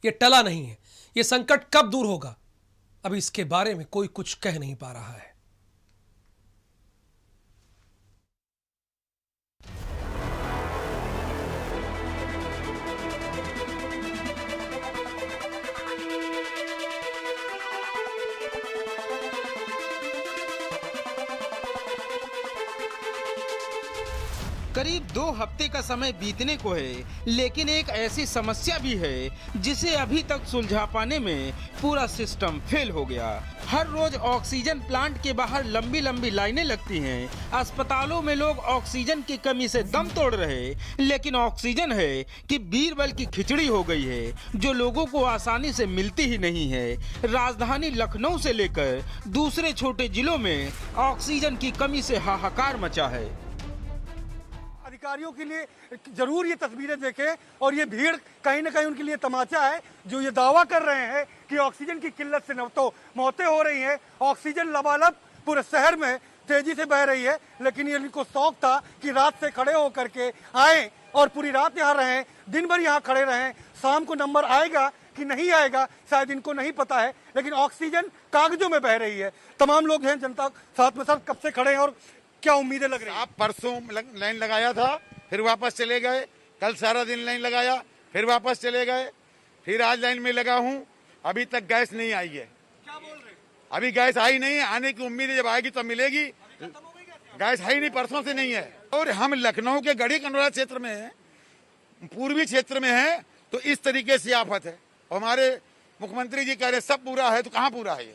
ये टला नहीं है। ये संकट कब दूर होगा, अभी इसके बारे में कोई कुछ कह नहीं पा रहा है। करीब 2 हफ्ते का समय बीतने को है, लेकिन एक ऐसी समस्या भी है जिसे अभी तक सुलझा पाने में पूरा सिस्टम फेल हो गया। हर रोज ऑक्सीजन प्लांट के बाहर लंबी लंबी लाइनें लगती हैं। अस्पतालों में लोग ऑक्सीजन की कमी से दम तोड़ रहे, लेकिन ऑक्सीजन है कि बीरबल की खिचड़ी हो गई है, जो लोगों को आसानी से मिलती ही नहीं है। राजधानी लखनऊ से लेकर दूसरे छोटे जिलों में ऑक्सीजन की कमी से हाहाकार मचा है। अधिकारियों के लिए जरूर ये तस्वीरें देखें, और ये भीड़ कहीं ना कहीं उनके लिए तमाचा है, जो ये दावा कर रहे हैं कि ऑक्सीजन की किल्लत से न तो मौतें हो रही हैं, ऑक्सीजन लबालब पूरे शहर में तेजी से बह रही है, लेकिन ये इनको शौक था कि रात से खड़े होकर के आए और पूरी रात यहाँ रहें, दिन भर यहाँ खड़े रहें। शाम को नंबर आएगा कि नहीं आएगा शायद इनको नहीं पता है, लेकिन ऑक्सीजन कागजों में बह रही है। तमाम लोग हैं, जनता साथ में साथ कब से खड़े हैं और क्या उम्मीदें लग रही हैं? आप परसों लाइन लगाया था, फिर वापस चले गए, कल सारा दिन लाइन लगाया, फिर वापस चले गए, फिर आज लाइन में लगा हूं, अभी तक गैस नहीं आई है। क्या बोल रहे हैं? अभी गैस आई नहीं है, आने की उम्मीद है, जब आएगी तब मिलेगी। गैस है ही नहीं, परसों से नहीं है। और हम लखनऊ के गढ़ी कंडोला क्षेत्र में हैं, पूर्वी क्षेत्र में हैं, तो इस तरीके से आफत है। हमारे मुख्यमंत्री जी कह रहे सब पूरा है, तो कहाँ पूरा है ये?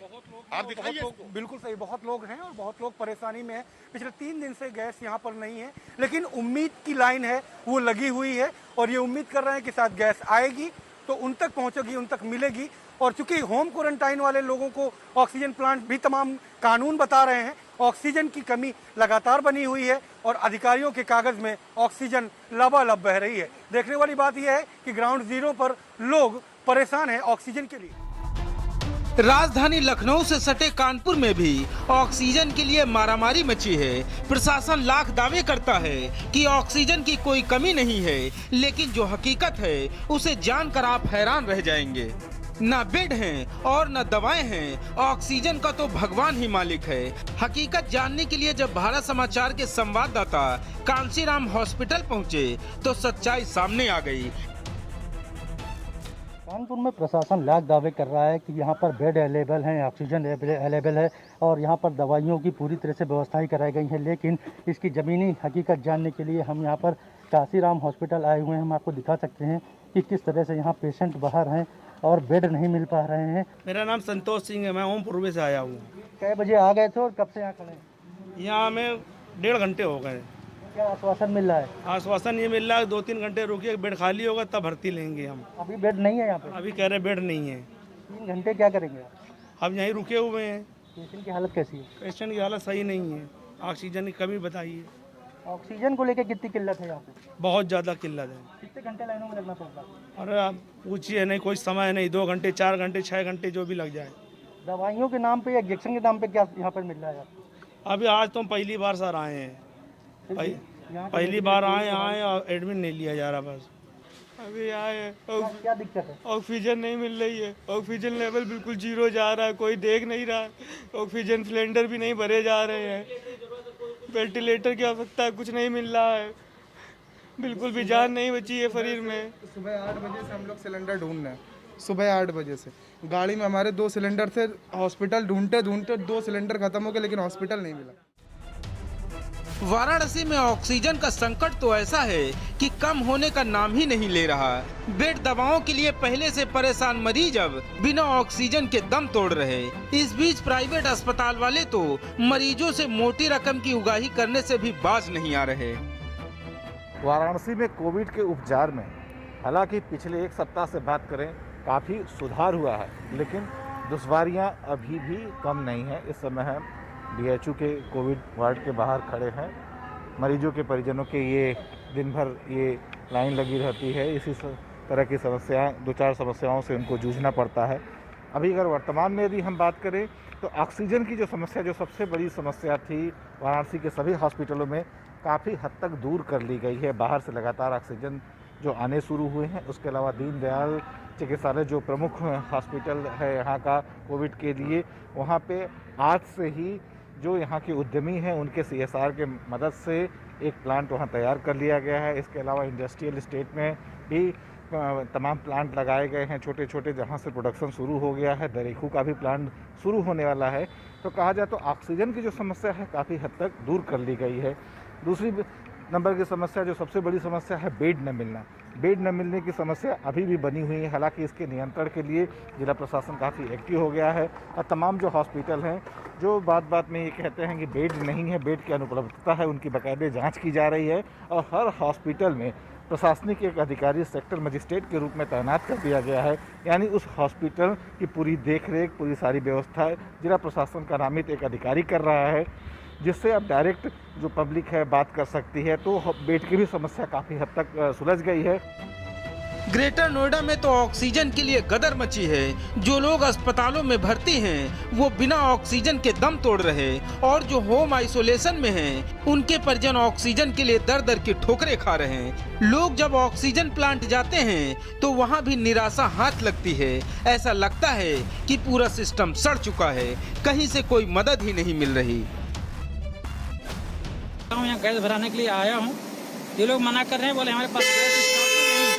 आप दिखाइए। बिल्कुल सही, बहुत लोग हैं और बहुत लोग परेशानी में हैं। पिछले 3 दिन से गैस यहाँ पर नहीं है, लेकिन उम्मीद की लाइन है, वो लगी हुई है, और ये उम्मीद कर रहे हैं कि शायद गैस आएगी तो उन तक पहुँचेगी, उन तक मिलेगी। और चूंकि होम क्वारंटाइन वाले लोगों को ऑक्सीजन प्लांट भी तमाम कानून बता रहे हैं, ऑक्सीजन की कमी लगातार बनी हुई है और अधिकारियों के कागज में ऑक्सीजन लबालब बह रही है। देखने वाली बात यह है कि ग्राउंड जीरो पर लोग परेशान हैं ऑक्सीजन के लिए। राजधानी लखनऊ से सटे कानपुर में भी ऑक्सीजन के लिए मारामारी मची है। प्रशासन लाख दावे करता है कि ऑक्सीजन की कोई कमी नहीं है, लेकिन जो हकीकत है उसे जानकर आप हैरान रह जाएंगे। न बेड हैं और न दवाएं हैं, ऑक्सीजन का तो भगवान ही मालिक है। हकीकत जानने के लिए जब भारत समाचार के संवाददाता कांशीराम हॉस्पिटल पहुंचे तो सच्चाई सामने आ गई। कानपुर में प्रशासन लाख दावे कर रहा है कि यहाँ पर बेड अवेलेबल हैं, ऑक्सीजन अवेलेबल है और यहाँ पर दवाइयों की पूरी तरह से व्यवस्थाएं कराई गई हैं, लेकिन इसकी ज़मीनी हकीकत जानने के लिए हम यहाँ पर कांशीराम हॉस्पिटल आए हुए हैं। हम आपको दिखा सकते हैं कि किस तरह से यहाँ पेशेंट बाहर हैं और बेड नहीं मिल पा रहे हैं। मेरा नाम संतोष सिंह है, मैं ओम पूर्वे से आया हूँ। कै बजे आ गए थे और कब से यहाँ खड़े हैं? यहाँ हमें 1.5 घंटे हो गए। क्या आश्वासन मिल रहा है? आश्वासन ये मिल रहा है 2-3 घंटे रुकिए, बेड खाली होगा तब भर्ती लेंगे हम। अभी बेड नहीं है यहाँ पे? अभी कह रहे बेड नहीं है। 3 घंटे क्या करेंगे आप? हम यहीं रुके हुए हैं। पेशेंट की हालत कैसी है? पेशेंट की हालत सही नहीं है, ऑक्सीजन की कमी बताइए। ऑक्सीजन को लेकर कितनी किल्लत है यहाँ पे? बहुत ज़्यादा किल्लत है। कितने घंटे लाइनों में लगना पड़ता है? अरे आप पूछिए नहीं, कोई समय नहीं, 2 घंटे 4 घंटे 6 घंटे जो भी लग जाए। दवाइयों के नाम पे या इंजेक्शन के नाम पे क्या यहाँ पर मिल रहा है आपको? अभी आज तो हम पहली बार सर आए हैं, पहली बार आए और एडमिट नहीं लिया जा रहा। बस अभी आए, क्या दिक्कत है? ऑक्सीजन नहीं मिल रही है, ऑक्सीजन लेवल बिल्कुल 0 जा रहा है, कोई देख नहीं रहा है, ऑक्सीजन सिलेंडर भी नहीं भरे जा रहे हैं, वेंटिलेटर की आवश्यकता है, कुछ नहीं मिल रहा है, बिल्कुल भी जान नहीं बची है शरीर में। सुबह 8 बजे से हम लोग सिलेंडर ढूंढ रहे हैं, सुबह 8 बजे से गाड़ी में हमारे 2 सिलेंडर थे, हॉस्पिटल ढूंढते ढूंढते 2 सिलेंडर खत्म हो गए, लेकिन हॉस्पिटल नहीं मिला। वाराणसी में ऑक्सीजन का संकट तो ऐसा है कि कम होने का नाम ही नहीं ले रहा। बेड दवाओं के लिए पहले से परेशान मरीज अब बिना ऑक्सीजन के दम तोड़ रहे। इस बीच प्राइवेट अस्पताल वाले तो मरीजों से मोटी रकम की उगाही करने से भी बाज नहीं आ रहे। वाराणसी में कोविड के उपचार में हालांकि पिछले 1 सप्ताह से बात करें काफ़ी सुधार हुआ है, लेकिन दुश्वारियां अभी भी कम नहीं है। इस समय हम DHU के कोविड वार्ड के बाहर खड़े हैं। मरीजों के परिजनों के ये दिन भर ये लाइन लगी रहती है। इसी तरह की समस्याएं, 2-4 समस्याओं से उनको जूझना पड़ता है। अभी अगर वर्तमान में यदि हम बात करें तो ऑक्सीजन की जो समस्या, जो सबसे बड़ी समस्या थी वाराणसी के सभी हॉस्पिटलों में, काफ़ी हद तक दूर कर ली गई है। बाहर से लगातार ऑक्सीजन जो आने शुरू हुए हैं। उसके अलावा दीनदयाल चिकित्सालय जो प्रमुख हॉस्पिटल है यहाँ का कोविड के लिए, वहाँ पे आज से ही जो यहाँ के उद्यमी हैं उनके CSR के मदद से एक प्लांट वहाँ तैयार कर लिया गया है। इसके अलावा इंडस्ट्रियल स्टेट में भी तमाम प्लांट लगाए गए हैं छोटे छोटे, जहाँ से प्रोडक्शन शुरू हो गया है। दरेखू का भी प्लांट शुरू होने वाला है। तो कहा जाए तो ऑक्सीजन की जो समस्या है काफ़ी हद तक दूर कर ली गई है। दूसरी नंबर की समस्या, जो सबसे बड़ी समस्या है, बेड न मिलना। बेड न मिलने की समस्या अभी भी बनी हुई है। हालांकि इसके नियंत्रण के लिए जिला प्रशासन काफ़ी एक्टिव हो गया है और तमाम जो हॉस्पिटल हैं जो बात में ये कहते हैं कि बेड नहीं है, बेड की अनुपलब्धता है, उनकी बाकायदे जांच की जा रही है और हर हॉस्पिटल में प्रशासनिक एक अधिकारी सेक्टर मजिस्ट्रेट के रूप में तैनात कर दिया गया है। यानी उस हॉस्पिटल की पूरी देखरेख, पूरी सारी व्यवस्था जिला प्रशासन का नामित एक अधिकारी कर रहा है, जिससे अब डायरेक्ट जो पब्लिक है बात कर सकती है। तो बेड की भी समस्या काफ़ी हद तक सुलझ गई है। ग्रेटर नोएडा में तो ऑक्सीजन के लिए गदर मची है। जो लोग अस्पतालों में भर्ती हैं वो बिना ऑक्सीजन के दम तोड़ रहे, और जो होम आइसोलेशन में हैं उनके परिजन ऑक्सीजन के लिए दर दर की ठोकरें खा रहे हैं। लोग जब ऑक्सीजन प्लांट जाते हैं तो वहां भी निराशा हाथ लगती है। ऐसा लगता है कि पूरा सिस्टम सड़ चुका है, कहीं से कोई मदद ही नहीं मिल रही। यहाँ गैस भराने के लिए आया हूँ, ये लोग मना कर रहे हैं, बोले हमारे पास गैस स्टॉक नहीं।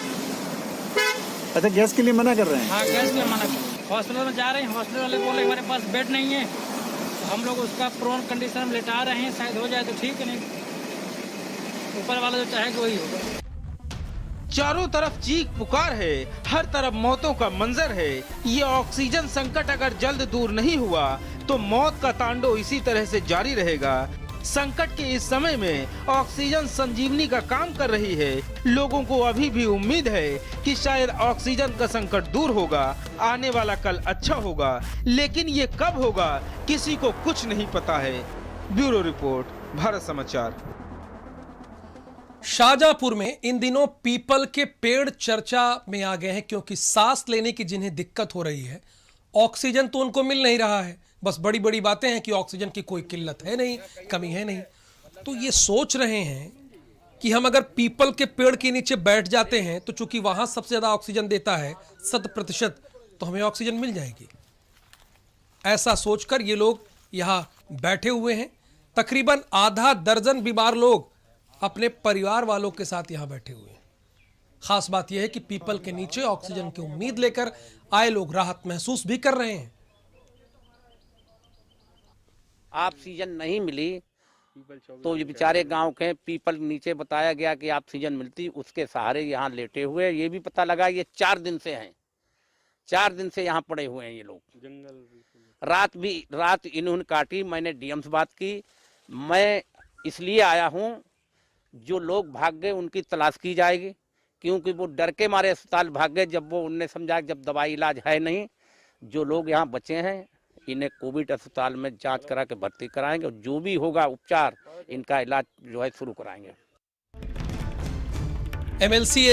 अच्छा, गैस के लिए मना कर रहे हैं? हाँ, गैस के लिए मना कर रहे हैं। हॉस्पिटल में जा रहे हैं, हॉस्पिटल वाले बोले हमारे पास बेड नहीं है, तो हम लोग उसका प्रोन कंडीशन में लेटा रहे हैं, शायद हो जाए तो ठीक है, नहीं ऊपर वाला जो चाहेगा वही होगा। चारों तरफ चीख पुकार है, हर तरफ मौतों का मंजर है। ये ऑक्सीजन संकट अगर जल्द दूर नहीं हुआ तो मौत का तांडव इसी तरह से जारी रहेगा। संकट के इस समय में ऑक्सीजन संजीवनी का काम कर रही है। लोगों को अभी भी उम्मीद है कि शायद ऑक्सीजन का संकट दूर होगा, आने वाला कल अच्छा होगा, लेकिन ये कब होगा किसी को कुछ नहीं पता है। ब्यूरो रिपोर्ट, भारत समाचार। शाहजहांपुर में इन दिनों पीपल के पेड़ चर्चा में आ गए हैं, क्योंकि सांस लेने की जिन्हें दिक्कत हो रही है, ऑक्सीजन तो उनको मिल नहीं रहा है। बस बड़ी बड़ी बातें हैं कि ऑक्सीजन की कोई किल्लत है नहीं, कमी है नहीं। तो ये सोच रहे हैं कि हम अगर पीपल के पेड़ के नीचे बैठ जाते हैं तो चूंकि वहां सबसे ज्यादा ऑक्सीजन देता है 100%, तो हमें ऑक्सीजन मिल जाएगी। ऐसा सोचकर ये लोग यहां बैठे हुए हैं। तकरीबन आधा दर्जन बीमार लोग अपने परिवार वालों के साथ यहां बैठे हुए हैं। खास बात यह है कि पीपल के नीचे ऑक्सीजन की उम्मीद लेकर आए लोग राहत महसूस भी कर रहे हैं। ऑक्सीजन नहीं मिली तो ये बेचारे गांव के पीपल नीचे बताया गया कि ऑक्सीजन मिलती, उसके सहारे यहाँ लेटे हुए। ये भी पता लगा ये 4 दिन से हैं, 4 दिन से यहाँ पड़े हुए हैं ये लोग। रात इन्होंने काटी। मैंने डीएम से बात की। मैं इसलिए आया हूँ, जो लोग भाग गए उनकी तलाश की जाएगी, क्योंकि वो डर के मारे अस्पताल भाग गए। जब वो उनने समझा जब दवाई इलाज है नहीं, जो लोग यहाँ बचे हैं इन्हें कोविड अस्पताल में जांच करा के भर्ती कराएंगे, और जो भी होगा उपचार इनका इलाज जो है शुरू कराएंगे। MLC